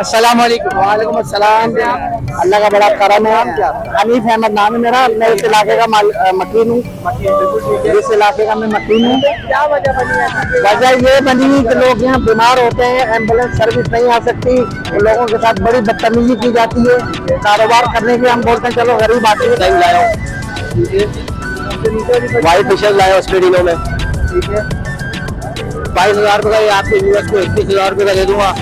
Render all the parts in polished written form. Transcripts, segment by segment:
अस्सलाम वालेकुम। वालेकुम अस्सलाम। अल्लाह का बड़ा करम है। हनीफ अहमद नाम है मेरा। मैं इस इलाके का मकीन हूँ। इस इलाके का मैं मकीन हूँ। क्या वजह बनी है? वजह ये बनी कि लोग यहाँ बीमार होते हैं, एम्बुलेंस सर्विस नहीं आ सकती, उन लोगों के साथ बड़ी बदतमीजी की जाती है। कारोबार करने के हम बोलते हैं चलो गरीब आदमी टाइम लाया हूँ, वाइट फिशर लाया स्पेडिनो में। ठीक है। 22,000 रुपये का ये आपके व्यूअर्स को 21,000 रुपये का दे दूंगा।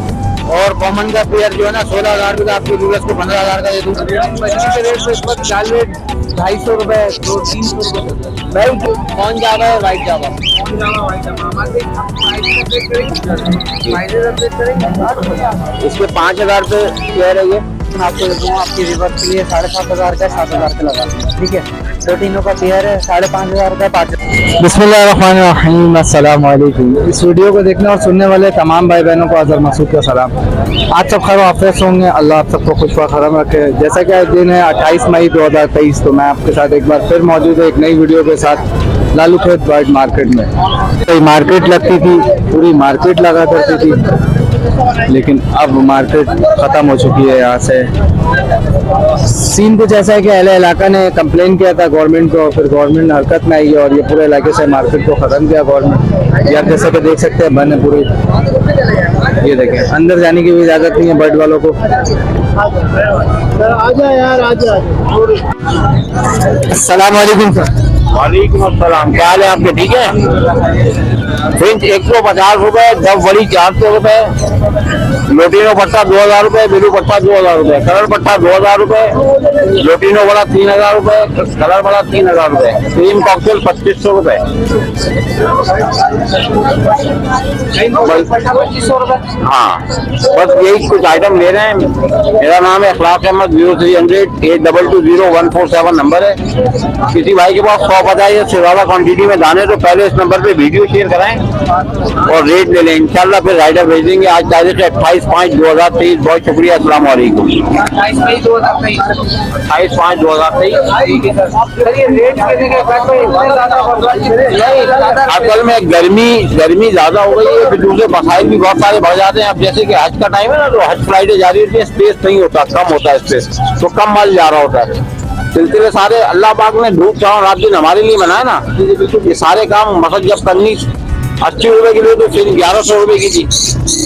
और कॉमन का पेयर जो है ना 16,000 रुपये का आपके व्यूअर्स को 15,000 का दे दूंगा। मछली के रेट पे इस वक्त चाल रेट 250 रुपए 300 रुपए। भाई कौन जावा है वाइट जावा? इसके 5,000 रुपये पेयर है ये। आपको दे दूंगा आपकी रिवर्स के लिए 7,500 का 7,000 का लगा। ठीक है। प्रोटीनों का पेयर है 5,500 का पार्ट। बिस्मिल्लाहिर्रहमानिर्रहीम, अस्सलाम वालेकुम। इस वीडियो को देखने और सुनने वाले तमाम भाई बहनों को अज़र मसूद का सलाम। आज सब खैर आफियत होंगे, अल्लाह आप सबको खुश व खरम रखे। जैसा कि आज दिन है 28 मई 2023, तो मैं आपके साथ एक बार फिर मौजूद है एक नई वीडियो के साथ लालू खेत बर्ड मार्केट में। तो मार्केट लगती थी, पूरी मार्केट लगा करती थी, लेकिन अब मार्केट ख़त्म हो चुकी है। यहाँ से सीन कुछ ऐसा है कि अहले इलाका ने कंप्लेन किया था गवर्नमेंट को, फिर गवर्नमेंट हरकत में आई है और ये पूरे इलाके से मार्केट को ख़त्म किया गवर्नमेंट। यार जैसा कि देख सकते हैं बंद है पूरी। ये देखें, अंदर जाने की भी इजाज़त नहीं है बर्ड वालों को। आजा यार आजा। अस्सलाम वालेकुम सर। वालेकुम अस्सलाम। क्या हाल है आपके? ठीक है। फ्रिंज 150 रुपए, डब बड़ी 400 रुपए, लोटिनो पट्टा 2,000 रुपए, बिलू पट्टा 2,000 रुपए, कलर पट्टा 2,000 रुपए, लोटिनो बड़ा 3,000 रुपए, कलर बड़ा 3,000 रुपए, क्रीम कॉकटेल 2,500 रुपए। हाँ, बस यही कुछ आइटम ले रहे हैं। मेरा नाम है अखलाक अहमद। 0300 8220147 नंबर है। किसी भाई के पास 100 बताइए से ज्यादा क्वांटिटी में दाने तो पहले इस नंबर पे वीडियो शेयर कराएं और रेट ले लें। इंशाल्लाह फिर राइडर भेज देंगे। आज तारीख है 28/5/2023। बहुत शुक्रिया। अस्सलाम वालेकुम। 28/5/2023। असल में गर्मी ज्यादा हो गई है, फिर दूसरे मसाइल भी बहुत सारे बढ़ जाते हैं। अब जैसे कि हज का टाइम है ना, तो हज फ्लाइटें जारी होती है, स्पेस नहीं होता, कम होता है स्पेस, तो कम माल जा रहा होता है। सिलसिले सारे अल्लाह पाक ने धूप छाँव रात दिन हमारे लिए बनाया ना, ये सारे काम मकसद जब करनी 80 रुपए किलो तो फिर 1,100 रुपए की थी।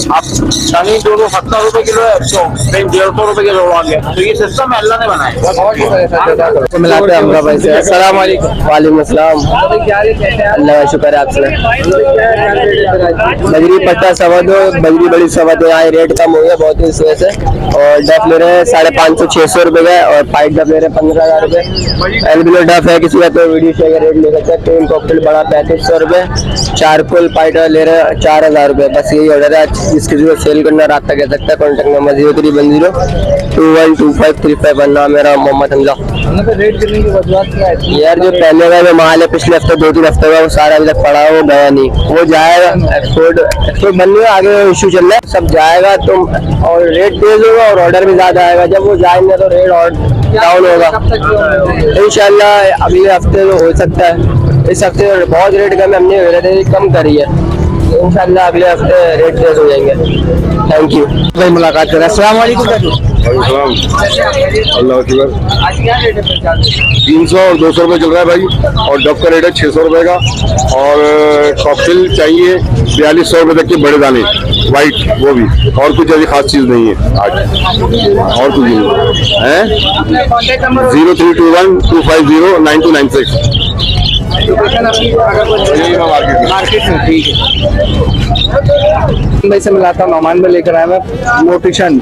अब शनि 270 रुपए किलो है, तो फिर 150 रुपए किलो आ गया। तो ये सिस्टम है अल्लाह ने बनाया। मिलाते हैं हमका भाई से। अस्सलाम वालेकुम। वालेकुम अस्सलाम। अल्लाह का शुक्र है आपसे। बजरी पट्टा 2.25, बजरी बड़ी 2.25। यहाँ रेट कम हो गया बहुत ही इस वजह से। और डफ ले रहे हैं 550-600 रुपए का, और पाइट डफ ले रहे हैं 15,000 रुपए। एल्बिनो डफ है, किसी का तो वीडियो शेयर रेट ले सकते हैं। क्रीम कॉकटेल बड़ा 3500 रुपए, चारकोल पाइट ले रहे हैं 4,000 रुपए। बस यही ऑर्डर है। जिसके जो सेल करना रब्ता कर सकता है। कॉन्टैक्ट नंबर 0310212535 नाम मेरा मोहम्मद हमजा। रेट गिरने की वजह क्या है? यार जो पहले का जो माल है पिछले हफ्ते 2-3 हफ्ते का, वो सारा अभी तक पड़ा है, वो गया नहीं। वो जाएगा, एक्सपोर्ट बनने में आगे इशू चल रहा है, सब जाएगा तो और रेट तेज होगा और ऑर्डर भी ज्यादा आएगा। जब वो जाएंगे तो रेट और डाउन होगा इंशाल्लाह। अगले हफ्ते तो हो सकता है, इस हफ्ते बहुत रेट कम हमने कम करी है, इंशाल्लाह अगले हफ्ते रेट तेज हो जाएंगे। थैंक यू भाई, मुलाकात करें। अस्सलाम वालेकुम। अल्लाह शुक्र। आज क्या रेट है? 300 और 200 रुपये चल रहा है भाई। और डब का रेट है 600 रुपये का। और कॉकटेल चाहिए 4,200 रुपये तक के बड़े दाने वाइट, वो भी। और कुछ ऐसी खास चीज़ नहीं है आज, और कुछ नहीं है। 032125092996 मार्केट में। ठीक है भाई से मिलाता हूँ। नौमान भाई लेकर आया मैं मोटिशन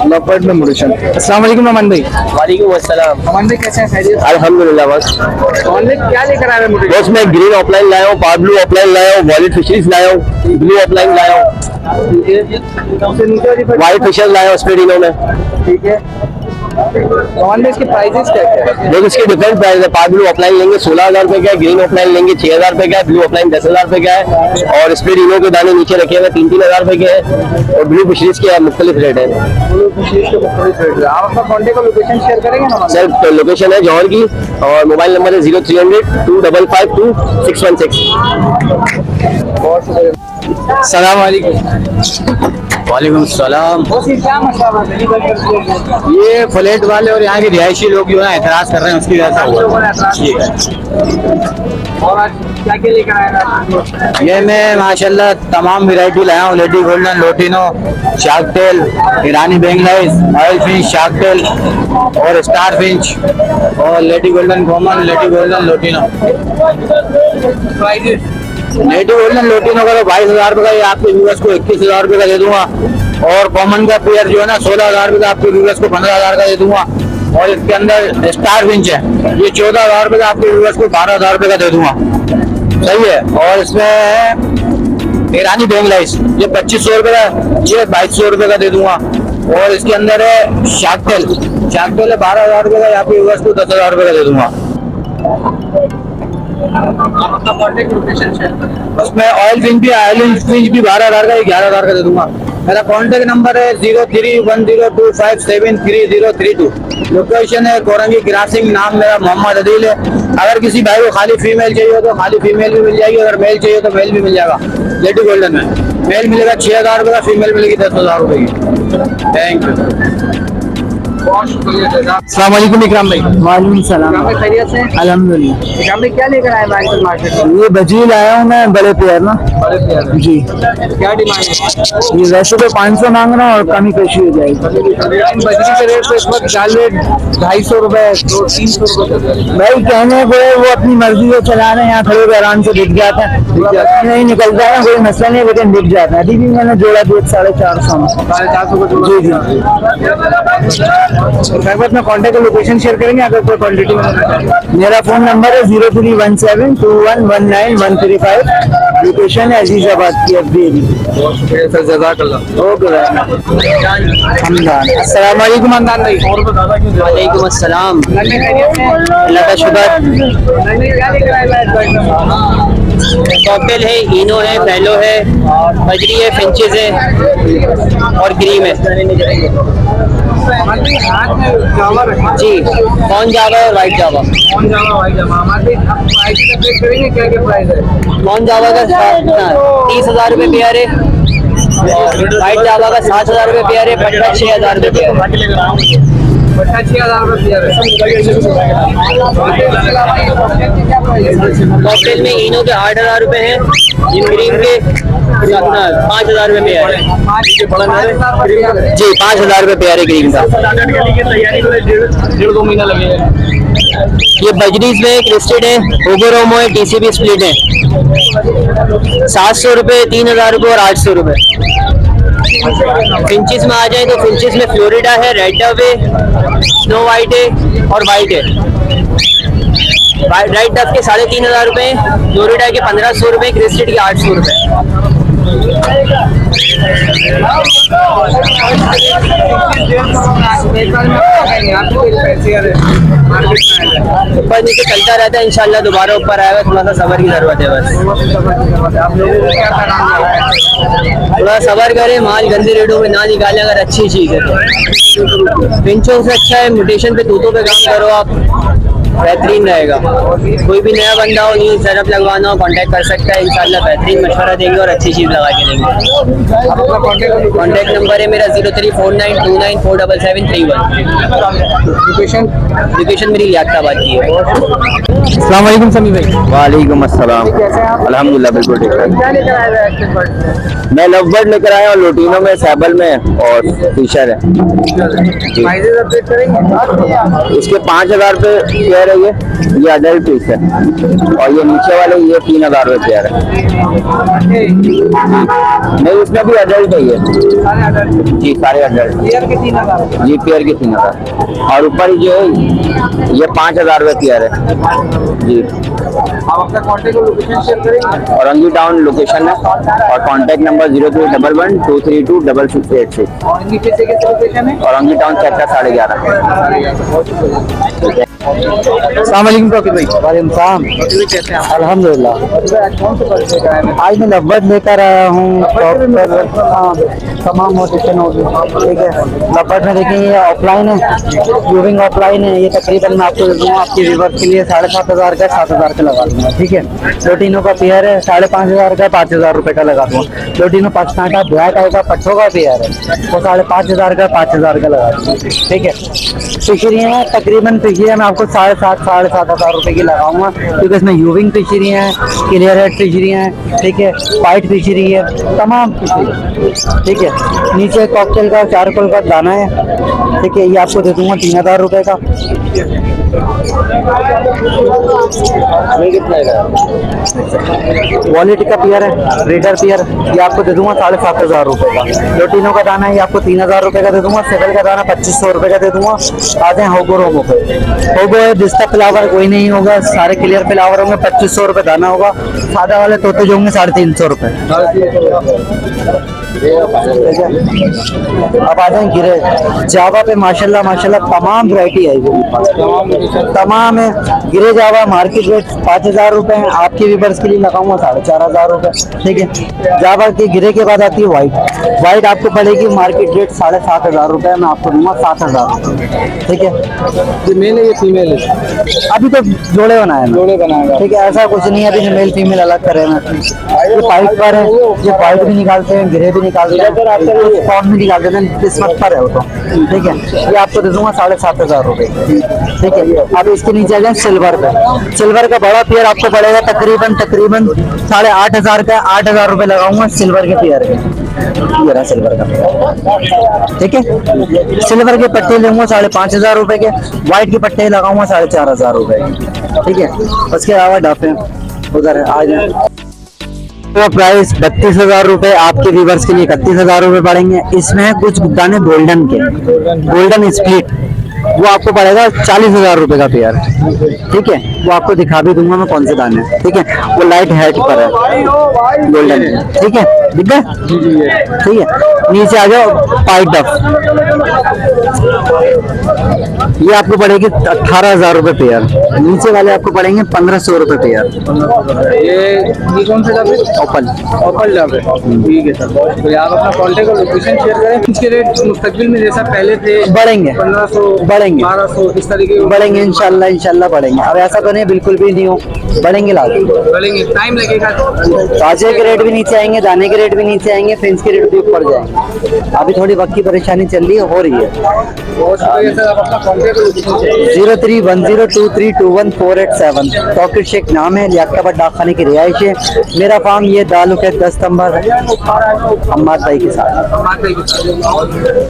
लॉकवर्ड में मोटिशन। अस्सलाम वालेकुम नौमान भाई। वालेकुम अस्सलाम। नौमान भाई कैसे हैं? खैरियत? अल्हम्दुलिल्लाह। बस नौमान भाई क्या लेकर आया है मोटिशन? बस मैं ग्रीन ऑफलाइन लाया हूँ, पाब्लू ऑफलाइन लाया हूँ, वॉलेट फिशरीज लाया हूँ, ब्लू ऑफलाइन लाया हूँ, व्हाइट फिशर लाया हूँ स्पेडिनो में। ठीक है। नौमान भाई इसके प्राइसेस क्या है? देखो इसके डिफरेंट प्राइस है। पाब्लू ऑफलाइन लेंगे 16,000 रुपए का है, ग्रीन ऑफलाइन लेंगे 6,000 रुपए का है, ब्लू ऑफलाइन 10,000 रुपए का है, और स्पेडिनो के दाने नीचे रखे हुए 3,000 रुपए के हैं, और ब्लू फिशरीज के मुख्तलिफ रेट है। आप अपना कॉन्टेक्ट और लोकेशन शेयर करेंगे ना सर? तो लोकेशन है जौहर की, और मोबाइल नंबर है 0300 255 2616। बहुत शुक्रिया। सलाम वालेकुम सलाम। ये फ्लैट वाले और यहाँ के रिहायशी लोग जो है एतराज कर रहे हैं, उसकी वजह से हुआ जी। और आज क्या क्या लेकर आए? ये मैं माशाल्लाह तमाम वैरायटी लाया हूँ। Lady golden, lutino, shark tail, ईरानी Bengalese, owl finch, shark tail और स्टार फिंच और lady golden common, lady golden lutino. Lady golden lutino का तो 22,000 रुपये का, ये आपके व्यूअर्स को 21,000 रुपये का दे दूंगा। और कॉमन का पेयर जो है ना 16,000 रुपये का, आपके व्यूअर्स को 15,000 का दे दूंगा। और इसके अंदर स्टार फिंच है, ये 14,000 रुपये का, आपके व्यूअर्स को 12,000 रुपये का दे दूंगा। सही है। और इसमें है ईरानी बेंगलाइज, ये 2500 रुपये का, ये 2200 रुपये का दे दूंगा। और इसके अंदर है शार्क टेल, शार्क टेल है 12,000 रुपये का, आपके व्यूअर्स को 10,000 रुपये का दे दूंगा। उसमें ऑयल फिंच भी, ऑयल फिंच भी 12,000 का, 11,000 का दे दूंगा। मेरा कॉन्टेक्ट नंबर है 031025733032। लोकेशन है कोरंगी क्रॉसिंग, नाम मेरा मोहम्मद अदील है। अगर किसी भाई को खाली फीमेल चाहिए हो तो खाली फीमेल भी मिल जाएगी, अगर मेल चाहिए तो मेल भी मिल जाएगा। लेडी गोल्डन में मेल मिलेगा 6,000 रुपये का, फीमेल मिलेगी 10,000 रुपये की। थैंक यू, बहुत शुक्रिया। अस्सलाम वालेकुम इकराम भाई। वालेकुम सलाम। खैरियत से? अल्हम्दुलिल्लाह। इकराम भाई क्या लेकर आए मार्केट में? ये बजील आया हूँ मैं, बड़े पेयर ना। बड़े पेयर जी। क्या डिमांड है? ये वैसे तो 500 मांग रहा हूँ और कमी पेशी हो जाएगी। बजरी के रेट तो इस वक्त चाल रेट 250 रुपए, 300 रुपए। भाई कहने को है, वो अपनी मर्जी से चला रहे हैं, यहाँ खड़े होकर आराम से बिक जाते हैं, नहीं निकलता है कोई मसला नहीं, लेकिन बिक जाता है। अभी भी मैंने जोड़ा दिया 450 में। 450 को जी जी। मैं अपना कॉन्टेक्ट लोकेशन शेयर करेंगे अगर कोई क्वांटिटी में। मेरा फोन नंबर है 0317211935। लोकेशन है अजीजाबाद की FBA। ओके हमदान। अस्सलाम वालेकुम हमदान भाई। वालेकुम अस्सलाम। अल्लाह का शुक्र। कॉकटेल है, इनो है, बेलो है, बजरी है, फिंचेस है और क्रीम है जी। कौन जावा है और वाइट जावा। कौन जावा, वाइट जावा। हमारे क्या क्या प्राइस है? कौन जावा का 30,000 रुपये पेयर है और वाइट जावा का 7,000 रुपये पेयर है। पट्टा 6,000 रुपये पेयर है। पट्टा 6,000 रुपये पेयर है। कॉकटेल में इनो के 8,000 रुपये हैं, क्रीम के 5,000 रुपये पेयर है जी। 5,000 रुपये पेयर है क्रीम का। 1.5-2 महीना लगेगा। ये बजरीज में क्रिस्टेड है, ओबोरोमो है, TCB स्प्लिट है। 700 रुपये, 3,000 रुपये और 800 रुपये। फिंचेस में आ जाए तो फिंचेस में फ्लोरिडा है, रेड डव है, स्नो वाइट है और वाइट है। रेड डव के 3,500 रुपये, फ्लोरिडा के 1,500 रुपये, क्रिस्टेड के 800 रुपये। ऊपर नीचे चलता रहता है, इंशाल्लाह दोबारा ऊपर आएगा। थोड़ा सा सब्र की जरूरत है बस। थोड़ा सब्र करें, माल गंदे रेटों में ना निकालें अगर अच्छी चीज है तो। पिंचों से अच्छा है म्यूटेशन पे, तूतों पे काम करो आप, बेहतरीन रहेगा। कोई भी नया बंदा हो, न्यू सेटअप लगवाना हो, कांटेक्ट कर सकता है, इंशाल्लाह बेहतरीन मशवरा देंगे और अच्छी चीज़ लगा के देंगे। कांटेक्ट नंबर है मेरा 0349294771। लोकेशन मेरी लियाकताबाद की है। अस्सलाम वालेकुम समी भाई। वालेकुम अस्सलाम। अल्हम्दुलिल्लाह बिल्कुल ठीक है। क्या लेकर आए हैं एक्शन बर्ड? मैं लवबर्ड लेकर आया हूँ, लोटिनो में, सैबल में और फिशर है। प्राइसेस अपडेट करेंगे। इसके 5,000 रुपये पेयर है। ये अडल्ट पीस है और ये नीचे वाले ये 3,000 रुपये पेयर है। नहीं, इसमें भी अडल्ट है ये जी, सारे अडल्ट पेयर के 3,000 जी, पेयर के 3,000। और ऊपर जो है ये 5,000 रुपये पेयर है जी। आप अपना कॉन्टेक्ट और लोकेशन शेयर करेंगे। औरंगी टाउन लोकेशन है और कॉन्टैक्ट नंबर 0311232686। और इनकी कैसे कैसे लोकेशन है? Orangi town sector 11.5। बहुत शुक्रिया। अस्सलाम वालेकुम टॉकिर भाई। वालेकुम सलाम। कैसे हैं आप? अल्हम्दुलिल्लाह। आज मैं लव्बर्ड लेकर आया हूँ शॉप पर। हाँ, तमाम मोटिवेशन होगी। ठीक है, लव्बर्ड में देखें ये ऑफलाइन है, यूविंग ऑफलाइन है। ये तकरीबन मैं आपको दे दूँगा आपकी रिवर्स के लिए 7,500 का 7,000 का लगा दूंगा। ठीक है, लोटिनो का पेयर है 5,500 का 5,000 रुपये का लगा दूंगा। लोटिनो पाकिस्तान का ब्लैक आएगा पट्टों का पेयर है, वो 5,500 का 5,000 का लगा दूंगा। ठीक है, फिशरियाँ तकरीबन फिशरियाँ मैं आपको 7,500 7,500 रुपये की लगाऊंगा, क्योंकि इसमें यूविंग फिशरियाँ हैं, क्लियर हेड फिशरियाँ हैं। ठीक है, वाइट फिशरी है, तमाम फिशरी। ठीक है, नीचे कॉकटेल का चारकोल का दाना है। ठीक है, ये आपको दे दूंगा 3,000 रुपये का। वॉलेट का पियर है, रेडर पियर, ये आपको दे दूंगा 7,500 रुपये का। लोटिनो का दाना है, ये आपको 3,000 रुपये का दे दूंगा। सेबल का दाना 2,500 रुपये का दे दूंगा। आते हैं होगो रोगो पे। होगो है, जिसका फ्लावर कोई नहीं होगा, सारे क्लियर फ्लावर होंगे। 2,500 रुपये दाना होगा। सादा वाले तोते जो होंगे 350 रुपये। अब आ जाए गिरे जावा पे। माशाल्लाह माशाल्लाह तमाम वैरायटी है मेरे पास, तमाम है। गिरे जावा मार्केट रेट 5,000 रुपये है, आपके व्यूअर्स के लिए लगाऊंगा 4,500 रुपये। ठीक है, जावा के गिरे के बाद आती है वाइट। वाइट आपको पड़ेगी मार्केट रेट 7,500 रुपये, मैं आपको दूंगा 7,000। ठीक है, ये मेल है ये फीमेल है? अभी तो जोड़े बनाए जोड़े बनाएगा। ठीक है, ऐसा कुछ नहीं है अभी मेल फीमेल अलग करे ना। ये पाइप पर है, ये वाइट भी निकालते हैं, ग्रे भी निकालते हैं, फॉर्म भी निकालते हैं, किस्मत पर है वो तो। ठीक है, ये आपको दे दूंगा 7,500 रुपये। ठीक है, अब इसके नीचे आ जाए सिल्वर पे। सिल्वर का बड़ा पेयर आपको पड़ेगा तकरीबन 8,500 का। 8,000 रुपये लगाऊंगा सिल्वर के पेयर के। ये रहा सिल्वर का पेयर। ठीक है, सिल्वर के पट्टे लूंगा 5,500 रुपये के। व्हाइट के पट्टे लगाऊंगा 4,500 रुपये के। ठीक है, उसके अलावा डाफे उधर आ जाए। प्राइस 32,000 रुपये, आपके व्यूअर्स के लिए 31,000 रुपये पड़ेंगे। इसमें कुछ दाने गोल्डन के, गोल्डन स्प्लिट, वो आपको पड़ेगा 40,000 रुपये का पेयर। ठीक है, वो आपको दिखा भी दूंगा मैं कौन से दाने हैं। ठीक है, वो लाइट हेड पर है, गोल्डन। ठीक है, दिख गया? ठीक है, नीचे आ जाओ पाइट डफ, ये आपको पड़ेगी 18,000 रुपये पेयर। नीचे वाले आपको पड़ेंगे 1,500 रुपये पेयर। ये कौन सा डब है? ओपन ओपन डब है। ठीक है सर, तो आप अपना कॉन्टेक्ट और लोकेशन शेयर करें। इसके रेट मुस्तकबिल में जैसा पहले थे बढ़ेंगे, 1,500 बढ़ेंगे, 1,200 इस तरीके के बढ़ेंगे इंशाल्लाह, इंशाल्लाह बढ़ेंगे। अब ऐसा तो नहीं बिल्कुल भी नहीं हो, बढ़ेंगे लाजमी। बढ़ेंगे, टाइम लगेगा। ताजे के रेट भी नीचे आएंगे, दाने के रेट भी नीचे आएंगे, फेंस के रेट भी ऊपर जाएंगे। अभी थोड़ी वक्त की परेशानी चल रही है, हो रही है। बहुत शुक्रिया सर, आप अपना कॉन्टेक्ट और लोकेशन शेयर 0310232147। टॉकिर शेख नाम है, लियाकताबाद डाकखाने की रिहाइश है। मेरा फार्म ये दाल 10 नंबर अम्माद भाई के साथ। करें।